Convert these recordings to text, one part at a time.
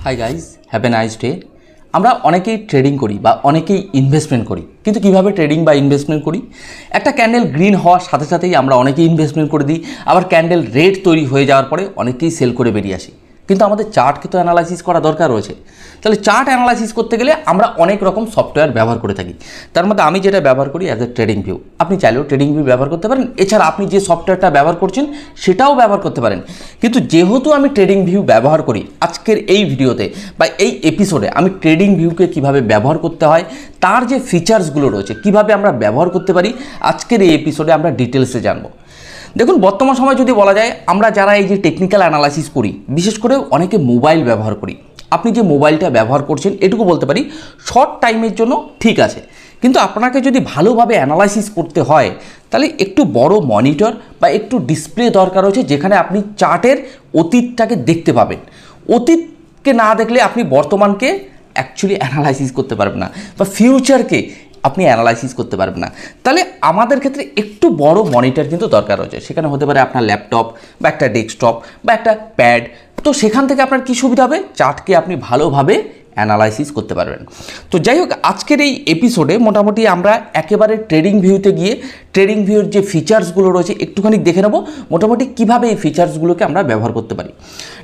Hi guys, have a nice day. আমরা অনেকেই trading করি বা অনেকেই ইনভেস্টমেন্ট করি, কিন্তু কিভাবে ট্রেডিং বা ইনভেস্টমেন্ট করি? একটা ক্যান্ডেল গ্রিন হওয়ার সাথে সাথেই আমরা অনেকেই ইনভেস্টমেন্ট করে দিই, আবার ক্যান্ডেল রেড তৈরি হয়ে যাওয়ার পরে অনেকেই সেল করে বেরিয়ে আসি। কিন্তু আমাদের চার্টকে তো অ্যানালাইসিস করা দরকার রয়েছে। তাহলে চার্ট অ্যানালাইসিস করতে গেলে আমরা অনেক রকম সফটওয়্যার ব্যবহার করে থাকি। তার মধ্যে আমি যেটা ব্যবহার করি অ্যাজ এ ট্রেডিং ভিউ, আপনি চাইলেও ট্রেডিং ভিউ ব্যবহার করতে পারেন। এছাড়া আপনি যে সফটওয়্যারটা ব্যবহার করছেন সেটাও ব্যবহার করতে পারেন। কিন্তু যেহেতু আমি ট্রেডিং ভিউ ব্যবহার করি, আজকের এই ভিডিওতে বা এই এপিসোডে আমি ট্রেডিং ভিউকে কিভাবে ব্যবহার করতে হয়, তার যে ফিচার্সগুলো রয়েছে কিভাবে আমরা ব্যবহার করতে পারি, আজকের এই এপিসোডে আমরা ডিটেলসে জানবো। দেখুন, বর্তমান সময় যদি বলা যায়, আমরা যারা এই যে টেকনিক্যাল অ্যানালাইসিস করি, বিশেষ করে অনেকে মোবাইল ব্যবহার করি। আপনি যে মোবাইলটা ব্যবহার করছেন এটুকু বলতে পারি শর্ট টাইমের জন্য ঠিক আছে, কিন্তু আপনাকে যদি ভালোভাবে অ্যানালাইসিস করতে হয় তাহলে একটু বড় মনিটর বা একটু ডিসপ্লে দরকার হচ্ছে, যেখানে আপনি চার্টের অতীতটাকে দেখতে পাবেন। অতীতকে না দেখলে আপনি বর্তমানকে অ্যাকচুয়ালি অ্যানালাইসিস করতে পারবেন না, বা ফিউচারকে আপনি অ্যানালাইসিস করতে পারবেন না। তাহলে আমাদের ক্ষেত্রে একটু বড় মনিটর কিন্তু দরকার রয়েছে। সেখানে হতে পারে আপনার ল্যাপটপ বা একটা ডেস্কটপ বা একটা প্যাড। তো সেখান থেকে আপনার কী সুবিধা হবে? চার্টকে আপনি ভালোভাবে অ্যানালাইসিস করতে পারবেন। তো যাই হোক, আজকের এই এপিসোডে মোটামুটি আমরা একেবারে ট্রেডিং ভিউতে গিয়ে ট্রেডিং ভিউর যে ফিচার্সগুলো রয়েছে একটুখানি দেখে নেব, মোটামুটি কীভাবে এই ফিচার্সগুলোকে আমরা ব্যবহার করতে পারি।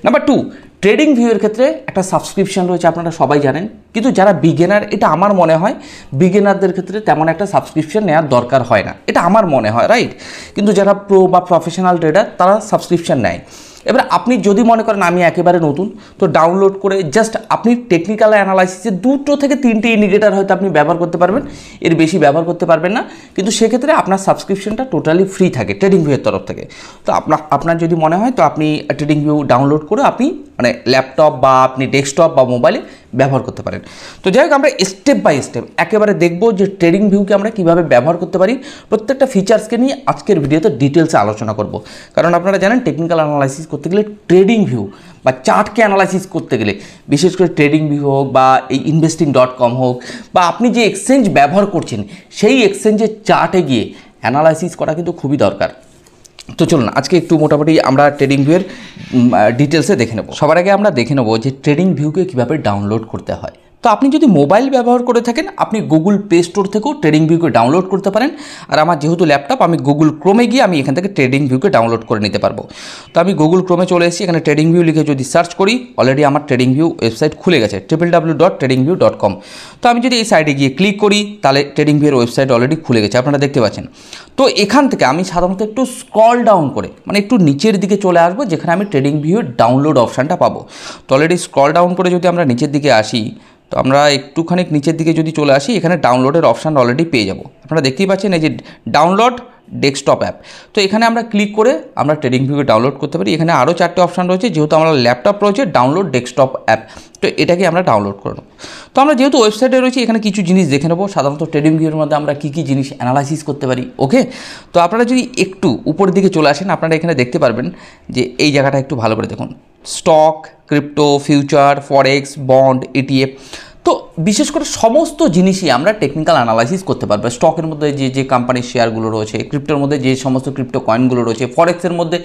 নাম্বার 2, ট্রেডিং ভিউয়ের ক্ষেত্রে একটা সাবস্ক্রিপশন রয়েছে, আপনারা সবাই জানেন। কিন্তু যারা বিগিনার, এটা আমার মনে হয় বিগিনারদের ক্ষেত্রে তেমন একটা সাবস্ক্রিপশন নেওয়ার দরকার হয় না, এটা আমার মনে হয়, রাইট? কিন্তু যারা প্রো বা প্রফেশনাল ট্রেডার তারা সাবস্ক্রিপশন নেয়। এবার আপনি যদি মনে করেন আমি একেবারে নতুন, তো ডাউনলোড করে জাস্ট আপনি টেকনিক্যাল অ্যানালাইসিসে 2 থেকে 3টে ইন্ডিকেটার হয়তো আপনি ব্যবহার করতে পারবেন, এর বেশি ব্যবহার করতে পারবেন না। কিন্তু সেক্ষেত্রে আপনার সাবস্ক্রিপশনটা টোটালি ফ্রি থাকে ট্রেডিং ভিউয়ের তরফ থেকে। তো আপনার যদি মনে হয় তো আপনি ট্রেডিং ভিউ ডাউনলোড করে আপনি মানে ল্যাপটপ বা আপনি ডেস্কটপ বা মোবাইলে ব্যবহার করতে পারেন। তো যাই হোক, আমরা স্টেপ বাই স্টেপ একেবারে দেখব যে ট্রেডিং ভিউকে আমরা কীভাবে ব্যবহার করতে পারি। প্রত্যেকটা ফিচার্সকে নিয়ে আজকের ভিডিওতে ডিটেলসে আলোচনা করব, কারণ আপনারা জানেন টেকনিক্যাল অ্যানালাইসিস করতে গেলে ট্রেডিং ভিউ বা চার্টকে অ্যানালাইসিস করতে গেলে, বিশেষ করে ট্রেডিং ভিউ হোক বা এই investing.com হোক বা আপনি যে এক্সচেঞ্জ ব্যবহার করছেন সেই এক্সচেঞ্জের চার্টে গিয়ে অ্যানালাইসিস করা কিন্তু খুবই দরকার। তো চলুন আজকে একটু মোটামুটি আমরা ট্রেডিং ভিউয়ের ডিটেলসে দেখে নেব। সবার আগে আমরা দেখে নেব যে ট্রেডিং ভিউকে কীভাবে ডাউনলোড করতে হয়। তো আপনি যদি মোবাইল ব্যবহার করে থাকেন, আপনি গুগল প্লে স্টোর থেকেও ট্রেডিং ভিউকে ডাউনলোড করতে পারেন। আর আমার যেহেতু ল্যাপটপ, আমি গুগল ক্রোমে গিয়ে আমি এখান থেকে ট্রেডিং ভিউকে ডাউনলোড করে নিতে পারবো। তো আমি গুগল ক্রোমে চলে এসেছি, এখানে ট্রেডিং ভিউ লিখে যদি সার্চ করি, অলরেডি আমার ট্রেডিং ভিউ ওয়েবসাইট খুলে গেছে, www.tradingview.com। তো আমি যদি এই সাইটে গিয়ে ক্লিক করি তাহলে ট্রেডিং ভিউয়ের ওয়েবসাইট অলরেডি খুলে গেছে, আপনারা দেখতে পাচ্ছেন। তো এখান থেকে আমি সাধারণত একটু স্ক্রল ডাউন করে মানে একটু নিচের দিকে চলে আসবো, যেখানে আমি ট্রেডিং ভিউয়ের ডাউনলোড অপশানটা পাবো। তো অলরেডি স্ক্রল ডাউন করে যদি আমরা নিচের দিকে আসি, তো আমরা একটুখানি নিচের দিকে যদি চলে আসি, এখানে ডাউনলোডের অপশান অলরেডি পেয়ে যাব। আপনারা দেখতেই পাচ্ছেন এই যে ডাউনলোড ডেস্কটপ অ্যাপ। তো এখানে আমরা ক্লিক করে আমরা ট্রেডিং ভিউকে ডাউনলোড করতে পারি। এখানে আরও 4টে অপশান রয়েছে, যেহেতু আমার ল্যাপটপ রয়েছে ডাউনলোড ডেস্কটপ অ্যাপ, তো এটাকে আমরা ডাউনলোড করে নেব। তো আমরা যেহেতু ওয়েবসাইটে রয়েছে, এখানে কিছু জিনিস দেখে নেবো। সাধারণত ট্রেডিং ভিউর মধ্যে আমরা কী কী জিনিস অ্যানালাইসিস করতে পারি, ওকে? তো আপনারা যদি একটু উপরের দিকে চলে আসেন, আপনারা এখানে দেখতে পারবেন যে এই জায়গাটা একটু ভালো করে দেখুন, স্টক, ক্রিপ্টো, ফিউচার, ফরেক্স, বন্ড, ETF। তো বিশেষ করে সমস্ত জিনিসই আমরা টেকনিক্যাল অ্যানালাইসিস করতে পারবো। স্টকের মধ্যে যে কোম্পানির শেয়ারগুলো রয়েছে, ক্রিপ্টোর মধ্যে যে সমস্ত ক্রিপ্টো কয়েনগুলো রয়েছে, ফরেক্সের মধ্যে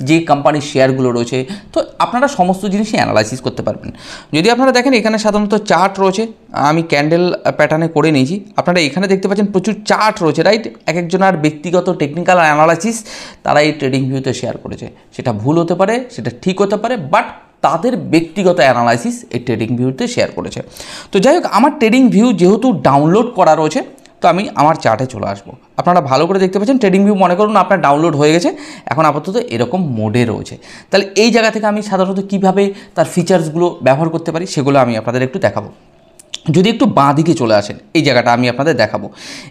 যে কোম্পানির শেয়ারগুলো রয়েছে, তো আপনারা সমস্ত জিনিসই অ্যানালাইসিস করতে পারবেন। যদি আপনারা দেখেন এখানে সাধারণত চার্ট রয়েছে, আমি ক্যান্ডেল প্যাটার্নে করে নিয়েছি। আপনারা এখানে দেখতে পাচ্ছেন প্রচুর চার্ট রয়েছে, রাইট? এক একজনের ব্যক্তিগত টেকনিক্যাল অ্যানালাইসিস তারা এই ট্রেডিং ভিউতে শেয়ার করেছে। সেটা ভুল হতে পারে, সেটা ঠিক হতে পারে, বাট তাদের ব্যক্তিগত অ্যানালাইসিস এই ট্রেডিং ভিউতে শেয়ার করেছে। তো যাই হোক, আমার ট্রেডিং ভিউ যেহেতু ডাউনলোড করা রয়েছে, তো আমি আমার চার্টে চলে আসবো। আপনারা ভালো করে দেখতে পাচ্ছেন ট্রেডিং ভিউ, মনে করুন আপনার ডাউনলোড হয়ে গেছে, এখন আপাতত এরকম মোডে রয়েছে। তাহলে এই জায়গা থেকে আমি সাধারণত কীভাবে তার ফিচার্সগুলো ব্যবহার করতে পারি সেগুলো আমি আপনাদের একটু দেখাবো। যদি একটু বাঁ দিকে চলে আসেন, এই জায়গাটা আমি আপনাদের দেখাবো।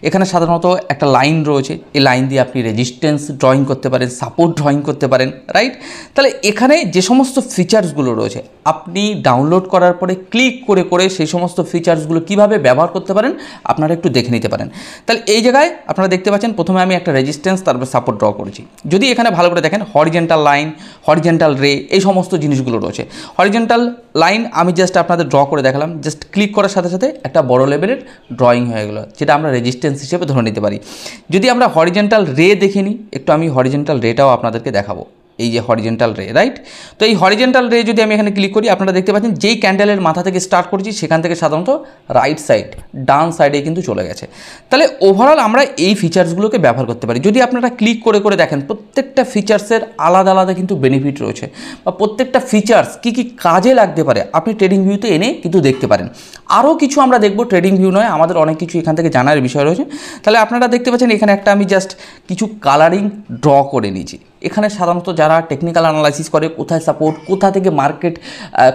এখানে সাধারণত একটা লাইন রয়েছে, এই লাইন দিয়ে আপনি রেজিস্ট্যান্স ড্রয়িং করতে পারেন, সাপোর্ট ড্রয়িং করতে পারেন, রাইট? তাহলে এখানে যে সমস্ত ফিচার্সগুলো রয়েছে আপনি ডাউনলোড করার পরে ক্লিক করে করে সেই সমস্ত ফিচার্সগুলো কিভাবে ব্যবহার করতে পারেন আপনারা একটু দেখে নিতে পারেন। তাহলে এই জায়গায় আপনারা দেখতে পাচ্ছেন প্রথমে আমি একটা রেজিস্ট্যান্স, তারপর সাপোর্ট ড্র করেছি। যদি এখানে ভালো করে দেখেন হরিজেন্টাল লাইন, হরিজেন্টাল রে, এই সমস্ত জিনিসগুলো রয়েছে। হরিজেন্টাল লাইন আমি জাস্ট আপনাদের ড্র করে দেখালাম, জাস্ট ক্লিক করার সাথে সাথে একটা বড় লেভেলের ড্রয়িং হয়ে গেল, যেটা আমরা রেজিস্ট্যান্স হিসেবে ধরে নিতে পারি। যদি আমরা হরিজেন্টাল রে দেখে নিই, একটু আমি হরিজেন্টাল রেটাও আপনাদেরকে দেখাবো। এই যে হরিজেন্টাল রে, রাইট? তো এই হরিজেন্টাল রে যদি আমি এখানে ক্লিক করি, আপনারা দেখতে পাচ্ছেন যেই ক্যান্ডেলের মাথা থেকে স্টার্ট করেছি সেখান থেকে সাধারণত রাইট সাইড, ডান সাইডে কিন্তু চলে গেছে। তাহলে ওভারঅল আমরা এই ফিচার্সগুলোকে ব্যবহার করতে পারি। যদি আপনারা ক্লিক করে করে দেখেন, প্রত্যেকটা ফিচার্সের আলাদা আলাদা কিন্তু বেনিফিট রয়েছে, বা প্রত্যেকটা ফিচার্স কী কী কাজে লাগতে পারে আপনি ট্রেডিং ভিউতে এনে কিন্তু দেখতে পারেন। আরও কিছু আমরা দেখব, ট্রেডিং ভিউ নয়, আমাদের অনেক কিছু এখান থেকে জানার বিষয় রয়েছে। তাহলে আপনারা দেখতে পাচ্ছেন এখানে একটা আমি জাস্ট কিছু কালারিং ড্র করে নিয়েছি। এখানে সাধারণত যারা টেকনিক্যাল অ্যানালাইসিস করে, কোথায় সাপোর্ট, কোথা থেকে মার্কেট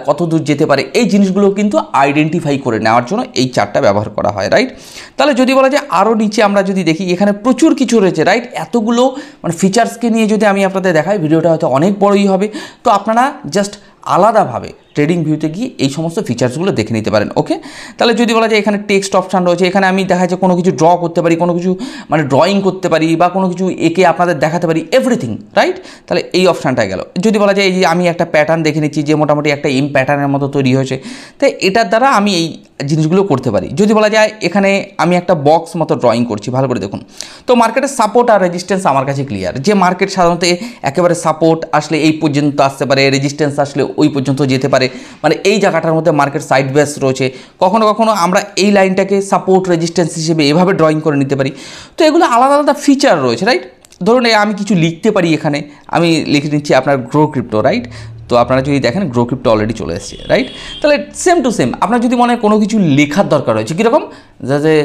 কত দূর যেতে পারে, এই জিনিসগুলো কিন্তু আইডেন্টিফাই করে নেওয়ার জন্য এই চার্টটা ব্যবহার করা হয়, রাইট? তাহলে যদি বলা যায় আরও নিচে আমরা যদি দেখি, এখানে প্রচুর কিছু রয়েছে, রাইট? এতগুলো মানে ফিচার্সকে নিয়ে যদি আমি আপনাদের দেখাই, ভিডিওটা হয়তো অনেক বড়ই হবে। তো আপনারা জাস্ট আলাদাভাবে ট্রেডিং ভিউতে গিয়ে এই সমস্ত ফিচার্সগুলো দেখে নিতে পারেন। ওকে, তাহলে যদি বলা যায় এখানে টেক্সট অপশান রয়েছে, এখানে আমি দেখা যাচ্ছে কোনো কিছু ড্র করতে পারি, কোনো কিছু মানে ড্রয়িং করতে পারি, বা কোনো কিছু এঁকে আপনাদের দেখাতে পারি, এভরিথিং, রাইট? তাহলে এই অপশানটা গেল। যদি বলা যায় এই যে আমি একটা প্যাটার্ন দেখে নিচ্ছি যে মোটামুটি একটা এম প্যাটার্নের মতো তৈরি হয়েছে, তাই এটার দ্বারা আমি এই জিনিসগুলো করতে পারি। যদি বলা যায় এখানে আমি একটা বক্স মতো ড্রয়িং করছি, ভালো করে দেখুন। তো মার্কেটের সাপোর্ট আর রেজিস্ট্যান্স আমার কাছে ক্লিয়ার, যে মার্কেট সাধারণত একেবারে সাপোর্ট আসলে এই পর্যন্ত আসতে পারে, রেজিস্ট্যান্স আসলে ওই পর্যন্ত যেতে পারে, মানে এই জায়গাটার মধ্যে মার্কেট সাইড বেস রয়েছে। কখনো কখনো আমরা এই লাইনটাকে সাপোর্ট রেজিস্ট্যান্স হিসেবে এভাবে ড্রয়িং করে নিতে পারি। তো এগুলো আলাদা আলাদা ফিচার রয়েছে, রাইট? ধরুন আমি কিছু লিখতে পারি, এখানে আমি লিখে নিচ্ছি আপনার গ্রো ক্রিপ্টো, রাইট? তো আপনারা যদি দেখেন গ্রো ক্রিপ্টো অলরেডি চলে এসেছে, রাইট? তাহলে সেম টু সেম আপনার যদি মনে হয় কোনো কিছু লেখার দরকার রয়েছে, কীরকম যে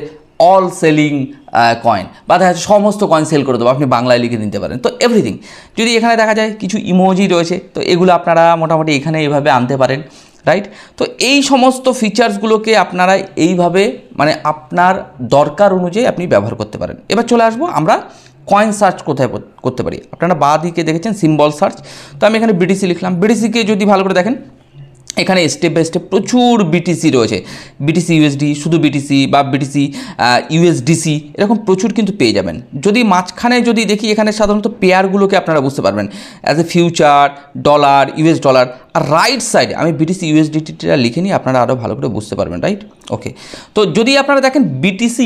অল সেলিং কয়েন, বা দেখা যাচ্ছে সমস্ত কয়েন সেল করে দেবো, আপনি বাংলায় লিখে দিতে পারেন। তো এভরিথিং যদি এখানে দেখা যায় কিছু ইমোজি রয়েছে, তো এগুলো আপনারা মোটামুটি এখানে এইভাবে আনতে পারেন, রাইট? তো এই সমস্ত ফিচার্সগুলোকে আপনারা এইভাবে মানে আপনার দরকার অনুযায়ী আপনি ব্যবহার করতে পারেন। এবার চলে আসবো আমরা কয়েন সার্চ কোথায় করতে পারি। আপনারা বাঁ দিকে দেখেছেন সিম্বল সার্চ, তো আমি এখানে বিটিসি লিখলাম। বিটিসিকে যদি ভালো করে দেখেন, এখানে স্টেপ বাই স্টেপ প্রচুর বিটিসি রয়েছে, বিটিসি ইউএসডি, শুধু বিটিসি বা বিটিসি ইউএসডিসি, এরকম প্রচুর কিন্তু পেয়ে যাবেন। যদি মাঝখানে যদি দেখি, এখানে সাধারণত পেয়ারগুলোকে আপনারা বুঝতে পারবেন as a future, dollar, US dollar. আর রাইট সাইডে আমি বিটিসি ইউএসডিটিটা লিখে নিই, আপনারা আরও ভালো করে বুঝতে পারবেন, রাইট? ওকে, তো যদি আপনারা দেখেন BTC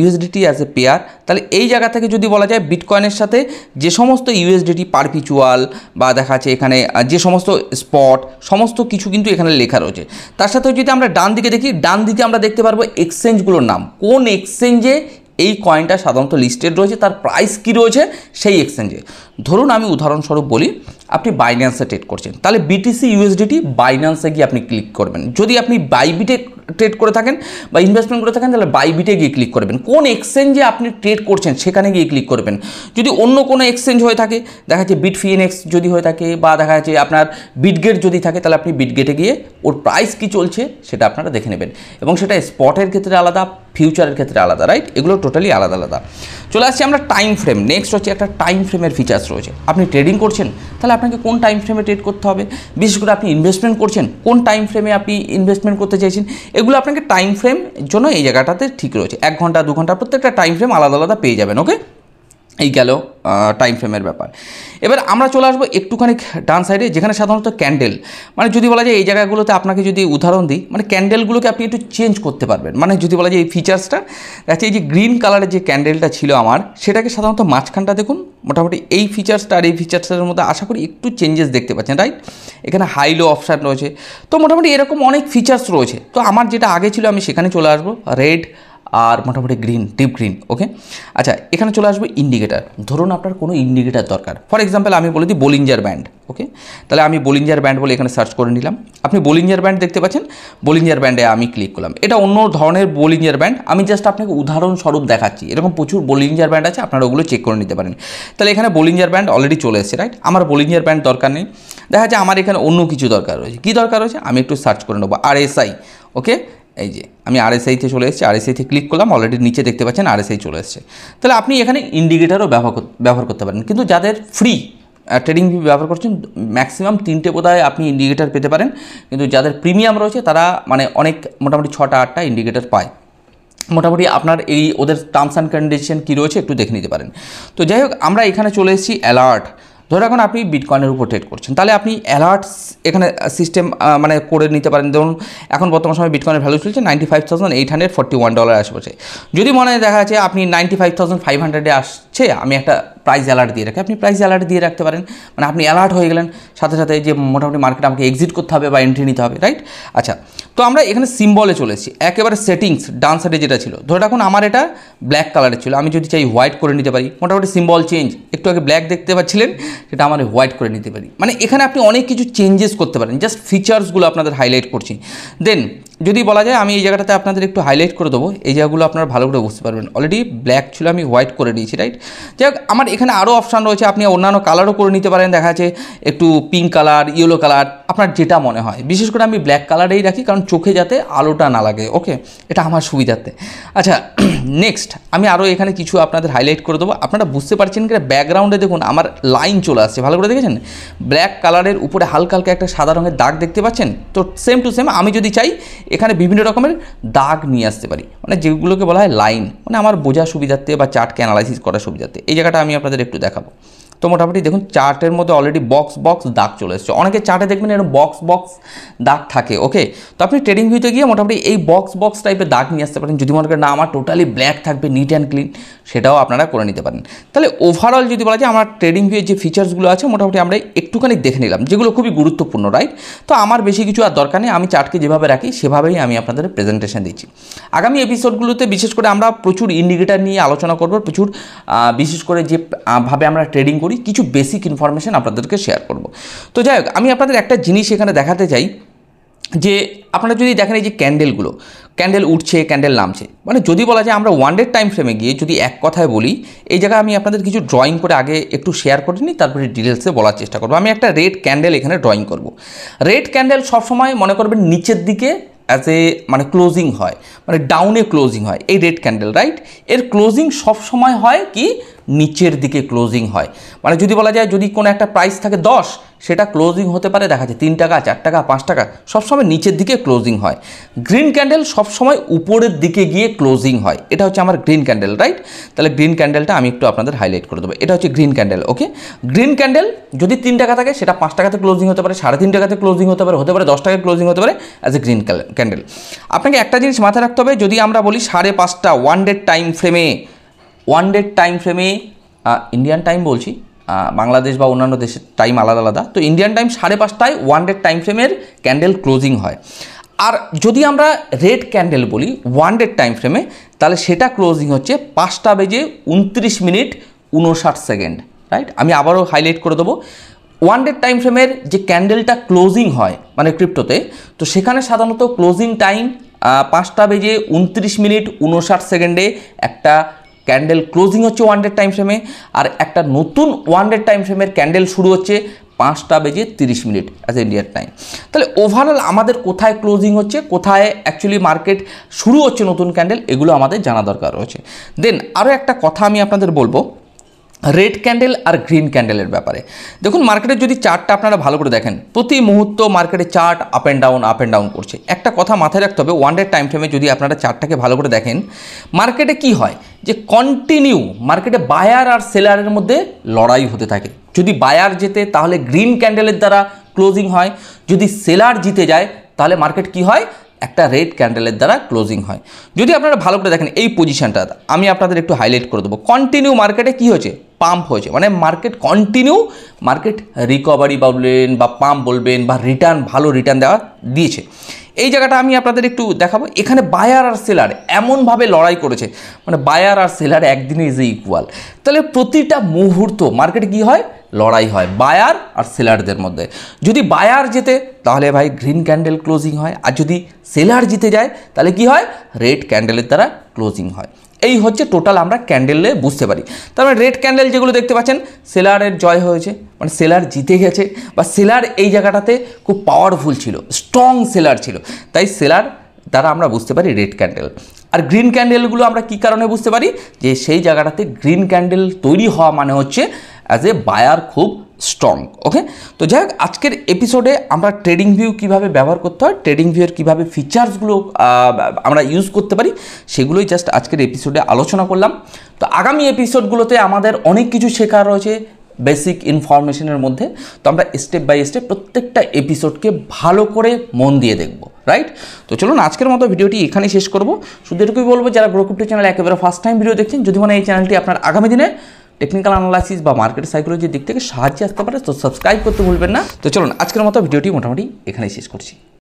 USDT as a pair, তাহলে এই জায়গা থেকে যদি বলা যায় বিটকয়েনের সাথে যে সমস্ত ইউএসডিটি পারপিচুয়াল বা দেখা যাচ্ছে এখানে যে সমস্ত স্পট, সমস্ত কিছু কিন্তু এখানে লেখা রয়েছে। তার সাথে যদি আমরা ডান দিকে দেখি, ডান দিকে আমরা দেখতে পারবো এক্সচেঞ্জগুলোর নাম, কোন এক্সচেঞ্জে এই কয়েনটা সাধারণত লিস্টেড রয়েছে, তার প্রাইস কী রয়েছে সেই এক্সচেঞ্জে। ধরুন আমি উদাহরণস্বরূপ বলি, আপনি বাইন্যান্সে ট্রেড করছেন, তাহলে বিটিসি ইউএসডিটি বাইন্যান্সে গিয়ে আপনি ক্লিক করবেন। যদি আপনি বাইবিটে ট্রেড করে থাকেন বা ইনভেস্টমেন্ট করে থাকেন, তাহলে বাইবিটে গিয়ে ক্লিক করবেন। কোন এক্সচেঞ্জে আপনি ট্রেড করছেন সেখানে গিয়ে ক্লিক করবেন। যদি অন্য কোনো এক্সচেঞ্জ হয়ে থাকে, দেখা যাচ্ছে বিটফিএনএক্স যদি হয়ে থাকে, বা দেখা যাচ্ছে আপনার বিটগেট যদি থাকে, তাহলে আপনি বিটগেটে গিয়ে ওর প্রাইস কী চলছে সেটা আপনারা দেখে নেবেন, এবং সেটা স্পটের ক্ষেত্রে আলাদা, ফিউচারের ক্ষেত্রে আলাদা, রাইট? এগুলো টোটালি আলাদা আলাদা। চলে আসছি আমরা টাইম ফ্রেম। নেক্সট হচ্ছে একটা টাইম ফ্রেমের ফিচার্স রয়েছে। আপনি ট্রেডিং করছেন, তাহলে আপনাকে কোন টাইম ফ্রেমে ট্রেড করতে হবে, বিশেষ করে আপনি ইনভেস্টমেন্ট করছেন, কোন টাইম ফ্রেমে আপনি ইনভেস্টমেন্ট করতে চাইছেন, এগুলো আপনাকে টাইম ফ্রেম জন্য এই জায়গাটাতে ঠিক রয়েছে। 1 ঘন্টা 2 ঘন্টা প্রত্যেকটা টাইম ফ্রেম আলাদা আলাদা পেয়ে যাবেন। ওকে, এই গেল টাইম ফ্রেমের ব্যাপার। এবার আমরা চলে আসবো একটুখানি ডান সাইডে, যেখানে সাধারণত ক্যান্ডেল, মানে যদি বলা যায় এই জায়গাগুলোতে আপনাকে যদি উদাহরণ দিই, মানে ক্যান্ডেলগুলোকে আপনি একটু চেঞ্জ করতে পারবেন। মানে যদি বলা যায় এই ফিচার্সটা দেখছি, এই যে গ্রিন কালারের যে ক্যান্ডেলটা ছিল আমার, সেটাকে সাধারণত মাঝখানটা দেখুন, মোটামুটি এই ফিচার্সটা আর এই ফিচার্সের মধ্যে আশা করি একটু চেঞ্জেস দেখতে পাচ্ছেন, রাইট? এখানে হাই লো অপশান রয়েছে, তো মোটামুটি এরকম অনেক ফিচার্স রয়েছে। তো আমার যেটা আগে ছিল আমি সেখানে চলে আসবো, রেড আর মোটামুটি গ্রিন, ডিপ গ্রিন। ওকে, আচ্ছা এখানে চলে আসবে ইন্ডিকেটার। ধরুন আপনার কোনো ইন্ডিকেটার দরকার, ফর এক্সাম্পল আমি বলে দিই বোলিঞ্জার ব্যান্ড। ওকে, তাহলে আমি বোলিঞ্জার ব্যান্ড বলে এখানে সার্চ করে নিলাম। আপনি বোলিঞ্জার ব্যান্ড দেখতে পাচ্ছেন, বোলিঞ্জার ব্যান্ডে আমি ক্লিক করলাম। এটা অন্য ধরনের বোলিঞ্জার ব্যান্ড, আমি জাস্ট আপনাকে উদাহরণস্বরূপ দেখাচ্ছি। এরকম প্রচুর বোলিঞ্জার ব্যান্ড আছে, আপনারা ওগুলো চেক করে নিতে পারেন। তাহলে এখানে বোলিঞ্জার ব্যান্ড অলরেডি চলে এসেছে, রাইট? আমার বোলিঞ্জার ব্যান্ড দরকার নেই, দেখা যাচ্ছে আমার এখানে অন্য কিছু দরকার রয়েছে। কী দরকার রয়েছে আমি একটু সার্চ করে নেবো, RSI। ওকে, এই যে আমি RSIতে চলে এসেছি, RSIতে ক্লিক করলাম, অলরেডি নিচে দেখতে পাচ্ছেন RSI চলে এসেছে। তাহলে আপনি এখানে ইন্ডিকেটারও ব্যবহার করতে পারেন, কিন্তু যাদের ফ্রি ট্রেডিং ভিউ ব্যবহার করছেন ম্যাক্সিমাম 3টে বোধহয় আপনি ইন্ডিকেটার পেতে পারেন, কিন্তু যাদের প্রিমিয়াম রয়েছে তারা মানে অনেক মোটামুটি 6টা 8টা ইন্ডিকেটার পায়। মোটামুটি আপনার এই ওদের টার্মস অ্যান্ড কন্ডিশন কী রয়েছে একটু দেখে নিতে পারেন। তো যাই হোক, আমরা এখানে চলে এসেছি অ্যালার্ট। ধরে রাখুন আপনি বিটকয়েনের উপর ট্রেড করছেন, তাহলে আপনি অ্যালার্টস এখানে সিস্টেম মানে করে নিতে পারেন। ধরুন এখন বর্তমান সময় বিটকয়েনের ভ্যালু চলছে $95,841 আশেপাশে। যদি মনে দেখা যাচ্ছে আপনি 95,500 আসছে, আমি একটা প্রাইস অ্যালার্ট দিয়ে রাখি, আপনি প্রাইস অ্যালার্ট দিয়ে রাখতে পারেন। মানে আপনি অ্যালার্ট হয়ে গেলেন সাথে সাথে যে মোটামুটি মার্কেট আমাকে এক্সিট করতে হবে বা এন্ট্রি নিতে হবে, রাইট? আচ্ছা, তো আমরা এখানে সিম্বলে চলে এসেছি, একেবারে সেটিংস ডান সাইডে যেটা ছিল। ধরে রাখুন আমার এটা ব্ল্যাক কালারের ছিল, আমি যদি চাই হোয়াইট করে নিতে পারি। মোটামুটি সিম্বল চেঞ্জ, একটু আগে ব্ল্যাক দেখতে পাচ্ছিলেন, সেটা আমার হোয়াইট করে নিতে পারি। মানে এখানে আপনি অনেক কিছু চেঞ্জেস করতে পারেন, জাস্ট ফিচার্সগুলো আপনাদের হাইলাইট করছি। দেন যদি বলা যায় আমি এই জায়গাটাতে আপনাদের একটু হাইলাইট করে দেবো, এই জায়গাগুলো আপনারা ভালো করে বুঝতে পারবেন। অলরেডি ব্ল্যাক ছিল, আমি হোয়াইট করে দিয়েছি, রাইট? যাই হোক, আমার এখানে আরও অপশান রয়েছে, আপনি অন্যান্য কালারও করে নিতে পারেন। দেখা যাচ্ছে একটু পিঙ্ক কালার, ইয়েলো কালার, আপনার যেটা মনে হয়। বিশেষ করে আমি ব্ল্যাক কালারেই রাখি, কারণ চোখে যাতে আলোটা না লাগে, ওকে? এটা আমার সুবিধার্থে। আচ্ছা, নেক্সট আমি আরও এখানে কিছু আপনাদের হাইলাইট করে দেবো। আপনারা বুঝতে পারছেন কি ব্যাকগ্রাউন্ডে দেখুন আমার লাইন চলে আসছে, ভালো করে দেখেছেন? ব্ল্যাক কালারের উপরে হালকা হালকা একটা সাদা রঙের দাগ দেখতে পাচ্ছেন তো? সেম টু সেম আমি যদি চাই এখানে বিভিন্ন রকমের দাগ নিয়ে আসতে পারি, মানে যেগুলোকে বলা হয় লাইন, মানে আমার বোঝার সুবিধার্থে বা চার্টকে অ্যানালাইসিস করার সুবিধার্থে। এই জায়গাটা আমি আপনাদের একটু দেখাবো। তো মোটামুটি দেখুন চার্টের মধ্যে অলরেডি বক্স বক্স দাগ চলে এসেছে। অনেকে চার্টে দেখবেন এরকম বক্স বক্স দাগ থাকে, ওকে? তো আপনি ট্রেডিং ভিউতে গিয়ে মোটামুটি এই বক্স বক্স টাইপের দাগ নিয়ে আসতে পারেন। যদি মনে করেন না আমার টোটালি ব্ল্যাক থাকবে, নিট অ্যান্ড ক্লিন, সেটাও আপনারা করে নিতে পারেন। তাহলে ওভারঅল যদি বলা যায় আমার ট্রেডিং ভিউয়ের যে ফিচার্সগুলো আছে মোটামুটি আমরা একটুখানি দেখে নিলাম, যেগুলো খুবই গুরুত্বপূর্ণ, রাইট? তো আমার বেশি কিছু আর দরকার নেই, আমি চার্টকে যেভাবে রাখি সেভাবেই আমি আপনাদের প্রেজেন্টেশন দিচ্ছি। আগামী এপিসোডগুলোতে বিশেষ করে আমরা প্রচুর ইন্ডিকেটার নিয়ে আলোচনা করব, প্রচুর বিশেষ করে যে ভাবে আমরা ট্রেডিং করি কিছু বেসিক ইনফরমেশন আপনাদেরকে শেয়ার করব। তো যাই হোক, আমি আপনাদের একটা জিনিস এখানে দেখাতে চাই যে আপনারা যদি দেখেন এই যে ক্যান্ডেলগুলো, ক্যান্ডেল উঠছে, ক্যান্ডেল নামছে, মানে যদি বলা যায় আমরা ওয়ান ডে টাইম ফ্রেমে গিয়ে যদি এক কথায় বলি, এই জায়গায় আমি আপনাদের কিছু ড্রয়িং করে আগে একটু শেয়ার করে নিই, তারপরে ডিটেলসে বলার চেষ্টা করবো। আমি একটা রেড ক্যান্ডেল এখানে ড্রয়িং করব। রেড ক্যান্ডেল সবসময় মনে করবেন নিচের দিকে অ্যাজ এ মানে ক্লোজিং হয়, মানে ডাউনে ক্লোজিং হয় এই রেড ক্যান্ডেল, রাইট? এর ক্লোজিং সবসময় হয় কি নিচের দিকে ক্লোজিং হয়। মানে যদি বলা যায় যদি কোনো একটা প্রাইস থাকে 10, সেটা ক্লোজিং হতে পারে দেখা যায় 3 টাকা, 4 টাকা, 5 টাকা, সবসময় নিচের দিকে ক্লোজিং হয়। গ্রিন ক্যান্ডেল সবসময় উপরের দিকে গিয়ে ক্লোজিং হয়, এটা হচ্ছে আমার গ্রিন ক্যান্ডেল, রাইট? তাহলে গ্রিন ক্যান্ডেলটা আমি একটু আপনাদের হাইলাইট করে দেবো। এটা হচ্ছে গ্রিন ক্যান্ডেল, ওকে? গ্রিন ক্যান্ডেল যদি 3 টাকা থাকে সেটা 5 টাকাতে ক্লোজিং হতে পারে, 3.5 টাকাতে ক্লোজিং হতে পারে, 10 টাকায় ক্লোজিং হতে পারে অ্যাজ এ গ্রিন ক্যান্ডেল। আপনাকে একটা জিনিস মাথায় রাখতে হবে, যদি আমরা বলি 5:30 ওয়ান ডে টাইম ফ্রেমে, ইন্ডিয়ান টাইম বলছি, বাংলাদেশ বা অন্যান্য দেশের টাইম আলাদা আলাদা, তো Indian time 5:30 one day time ফ্রেমের ক্যান্ডেল ক্লোজিং হয়। আর যদি আমরা রেড ক্যান্ডেল বলি ওয়ান ডে টাইম ফ্রেমে, তাহলে সেটা ক্লোজিং হচ্ছে 5:29:59, রাইট? আমি আবারও হাইলাইট করে দেবো, ওয়ান ডে টাইম ফ্রেমের যে ক্যান্ডেলটা ক্লোজিং হয় মানে ক্রিপ্টোতে, তো সেখানে সাধারণত ক্লোজিং টাইম 5:29:59 একটা ক্যান্ডেল ক্লোজিং হচ্ছে ওয়ান ডে টাইম ফ্রেমে, আর একটা নতুন ওয়ান ডে টাইম ফ্রেমের ক্যান্ডেল শুরু হচ্ছে 5:30 অ্যাজ ইন্ডিয়ার টাইম। তাহলে ওভারঅল আমাদের কোথায় ক্লোজিং হচ্ছে, কোথায় অ্যাকচুয়ালি মার্কেট শুরু হচ্ছে নতুন ক্যান্ডেল, এগুলো আমাদের জানা দরকার রয়েছে। দেন আরও একটা কথা আমি আপনাদের বলবো রেড ক্যান্ডেল আর গ্রিন ক্যান্ডেলের ব্যাপারে। দেখুন মার্কেটের যদি চার্টটা আপনারা ভালো করে দেখেন, প্রতি মুহূর্ত মার্কেটে চার্ট আপ অ্যান্ড ডাউন করছে। একটা কথা মাথায় রাখতে হবে, ওয়ান ডে টাইম ফ্রেমে যদি আপনারা চার্টটাকে ভালো করে দেখেন, মার্কেটে কি হয় যে কন্টিনিউ মার্কেটে বায়ার আর সেলারের মধ্যে লড়াই হতে থাকে। যদি বায়ার জেতে তাহলে গ্রিন ক্যান্ডেলের দ্বারা ক্লোজিং হয়, যদি সেলার জিতে যায় তাহলে মার্কেট কি হয়, একটা রেড ক্যান্ডেলের দ্বারা ক্লোজিং হয়। যদি আপনারা ভালো করে দেখেন এই পজিশনটা আমি আপনাদের একটু হাইলাইট করে দেবো, কন্টিনিউ মার্কেটে কি হয়েছে, পাম্প হয়েছে, মানে মার্কেট কন্টিনিউ মার্কেট রিকভারি বলবেন বা পাম্প বলবেন বা রিটার্ন, ভালো রিটার্ন দিয়েছে। এই জায়গাটা আমি আপনাদের একটু দেখাবো, এখানে বায়ার আর সেলার এমনভাবে লড়াই করেছে, মানে বায়ার আর সেলার একদিনে ইজ ইকুয়াল। তাহলে প্রতিটা মুহূর্ত মার্কেটে কি হয়, লড়াই হয় বায়ার আর সেলারদের মধ্যে। যদি বায়ার জেতে তাহলে ভাই গ্রিন ক্যান্ডেল ক্লোজিং হয়, আর যদি সেলার জিতে যায় তাহলে কি হয়, রেড ক্যান্ডেলের দ্বারা ক্লোজিং হয়। এই হচ্ছে টোটাল আমরা ক্যান্ডেলে বুঝতে পারি। তার মানে রেড ক্যান্ডেল যেগুলো দেখতে পাচ্ছেন সেলারের জয় হয়েছে, মানে সেলার জিতে গেছে, বা সেলার এই জায়গাটাতে খুব পাওয়ারফুল ছিল, স্ট্রং সেলার ছিল, তাই সেলার দ্বারা আমরা বুঝতে পারি রেড ক্যান্ডেল। আর গ্রিন ক্যান্ডেলগুলো আমরা কী কারণে বুঝতে পারি, যে সেই জায়গাটাতে গ্রিন ক্যান্ডেল তৈরি হওয়া মানে হচ্ছে অ্যাজ এ বায়ার খুব স্ট্রং, ওকে? তো যাই হোক, আজকের এপিসোডে আমরা ট্রেডিং ভিউ কীভাবে ব্যবহার করতে হয়, ট্রেডিং ভিউয়ের কীভাবে ফিচার্সগুলো আমরা ইউজ করতে পারি, সেগুলোই জাস্ট আজকের এপিসোডে আলোচনা করলাম। তো আগামী এপিসোডগুলোতে আমাদের অনেক কিছু শেখার রয়েছে, বেসিক ইনফরমেশনের মধ্যে। তো আমরা স্টেপ বাই স্টেপ প্রত্যেকটা এপিসোডকে ভালো করে মন দিয়ে দেখব, রাইট? তো চলুন আজকের মতো ভিডিওটি এখানেই শেষ করব। শুধু এটুকুই বলবো, যারা গ্রো ক্রিপ্টো চ্যানেল একেবারে ফার্স্ট টাইম ভিডিও দেখছেন, যদি মনে হয় এই চ্যানেলটি আপনার আগামী দিনে টেকনিক্যাল অ্যানালাইসিস বা মার্কেট সাইকোলজির দিক থেকে সাহায্যে আসতে পারে, তো সাবস্ক্রাইব করতে ভুলবেন না। তো চলুন আজকের মতো ভিডিওটি মোটামুটি এখানেই শেষ করছি।